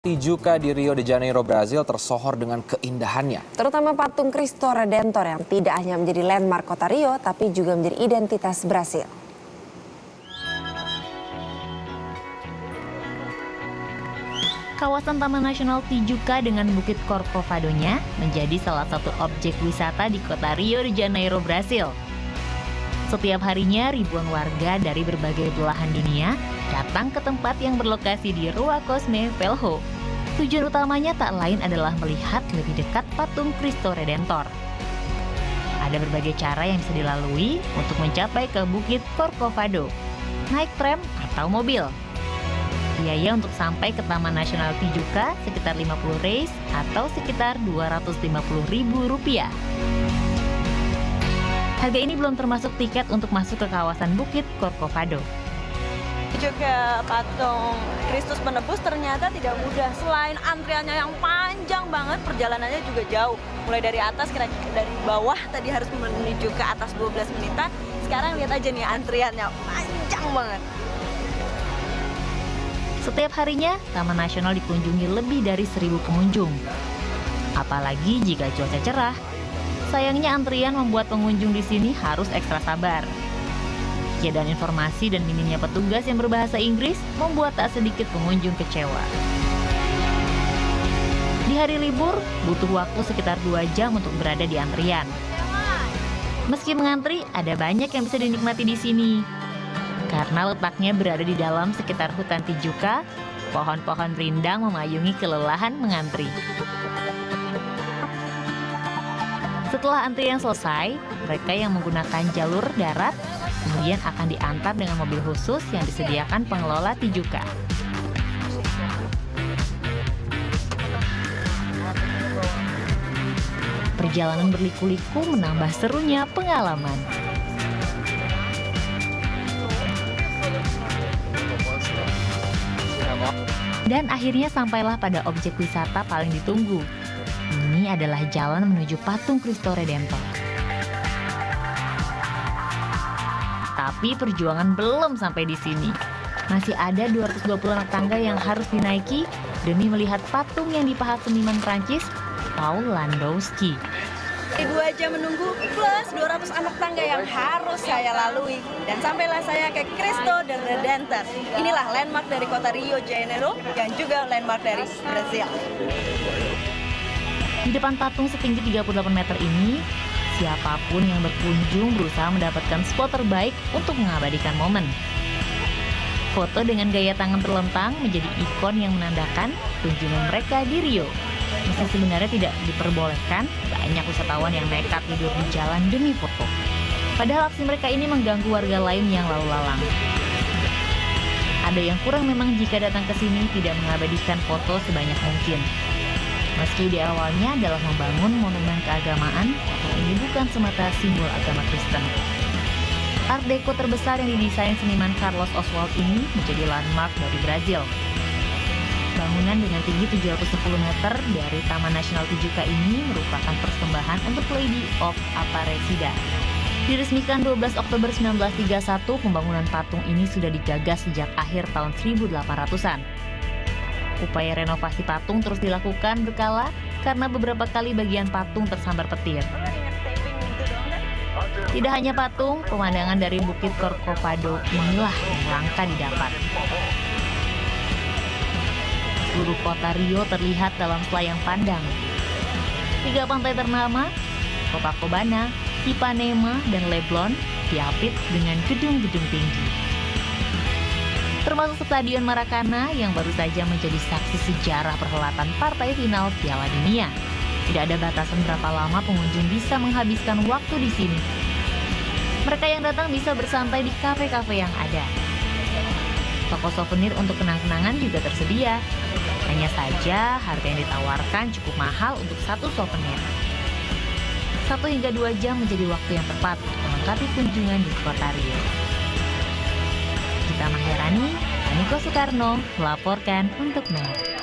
Tijuca di Rio de Janeiro, Brazil tersohor dengan keindahannya. Terutama patung Cristo Redentor yang tidak hanya menjadi landmark kota Rio, tapi juga menjadi identitas Brasil. Kawasan Taman Nasional Tijuca dengan Bukit Corcovado-nya menjadi salah satu objek wisata di kota Rio de Janeiro, Brasil. Setiap harinya ribuan warga dari berbagai belahan dunia datang ke tempat yang berlokasi di Rua Cosme Velho. Tujuan utamanya tak lain adalah melihat lebih dekat patung Cristo Redentor. Ada berbagai cara yang bisa dilalui untuk mencapai ke Bukit Corcovado, naik tram atau mobil. Biaya untuk sampai ke Taman Nasional Tijuca sekitar 50 reais atau sekitar Rp250.000. Harga ini belum termasuk tiket untuk masuk ke kawasan Bukit Corcovado. Juga patung Kristus Penebus ternyata tidak mudah. Selain antriannya yang panjang banget, perjalanannya juga jauh. Mulai dari atas, kira-kira dari bawah tadi harus menuju ke atas 12 menitan. Sekarang lihat aja nih antriannya panjang banget. Setiap harinya, Taman Nasional dikunjungi lebih dari 1.000 pengunjung. Apalagi jika cuaca cerah. Sayangnya antrian membuat pengunjung di sini harus ekstra sabar. Ketiadaan informasi dan minimnya petugas yang berbahasa Inggris membuat tak sedikit pengunjung kecewa. Di hari libur, butuh waktu sekitar 2 jam untuk berada di antrian. Meski mengantri, ada banyak yang bisa dinikmati di sini. Karena letaknya berada di dalam sekitar hutan Tijuca, pohon-pohon rindang memayungi kelelahan mengantri. Setelah antrian selesai, mereka yang menggunakan jalur darat kemudian akan diantar dengan mobil khusus yang disediakan pengelola Tijuca. Perjalanan berliku-liku menambah serunya pengalaman. Dan akhirnya sampailah pada objek wisata paling ditunggu. Ini adalah jalan menuju patung Cristo Redentor. Tapi perjuangan belum sampai di sini. Masih ada 220 anak tangga yang harus dinaiki demi melihat patung yang dipahat seniman Prancis, Paul Landowski. 2 jam menunggu plus 200 anak tangga yang harus saya lalui. Dan sampailah saya ke Cristo Redentor. Inilah landmark dari kota Rio de Janeiro dan juga landmark dari Brasil. Di depan patung setinggi 38 meter ini, siapapun yang berkunjung berusaha mendapatkan spot terbaik untuk mengabadikan momen. Foto dengan gaya tangan terlentang menjadi ikon yang menandakan kunjungan mereka di Rio. Meski sebenarnya tidak diperbolehkan, banyak wisatawan yang nekat tidur di jalan demi foto. Padahal aksi mereka ini mengganggu warga lain yang lalu lalang. Ada yang kurang memang jika datang ke sini tidak mengabadikan foto sebanyak mungkin. Meski di awalnya adalah membangun monumen keagamaan, patung ini bukan semata simbol agama Kristen. Art Deco terbesar yang didesain seniman Carlos Oswald ini menjadi landmark dari Brasil. Bangunan dengan tinggi 710 meter dari Taman Nasional Tijuca ini merupakan persembahan untuk Lady of Aparecida. Diresmikan 12 Oktober 1931, pembangunan patung ini sudah digagas sejak akhir tahun 1800-an. Upaya renovasi patung terus dilakukan berkala karena beberapa kali bagian patung tersambar petir. Tidak hanya patung, pemandangan dari Bukit Corcovado inilah yang langka didapat. Seluruh kota Rio terlihat dalam selayang pandang. 3 pantai ternama, Copacabana, Ipanema, dan Leblon diapit dengan gedung-gedung tinggi. Termasuk Stadion Maracana yang baru saja menjadi saksi sejarah perhelatan partai final Piala Dunia. Tidak ada batasan berapa lama pengunjung bisa menghabiskan waktu di sini. Mereka yang datang bisa bersantai di kafe-kafe yang ada. Toko souvenir untuk kenang-kenangan juga tersedia. Hanya saja harga yang ditawarkan cukup mahal untuk satu souvenir. 1 hingga 2 jam menjadi waktu yang tepat untuk melengkapi kunjungan di kota Rio. Gita Maherani, Aniko Soekarno melaporkan untuk NET.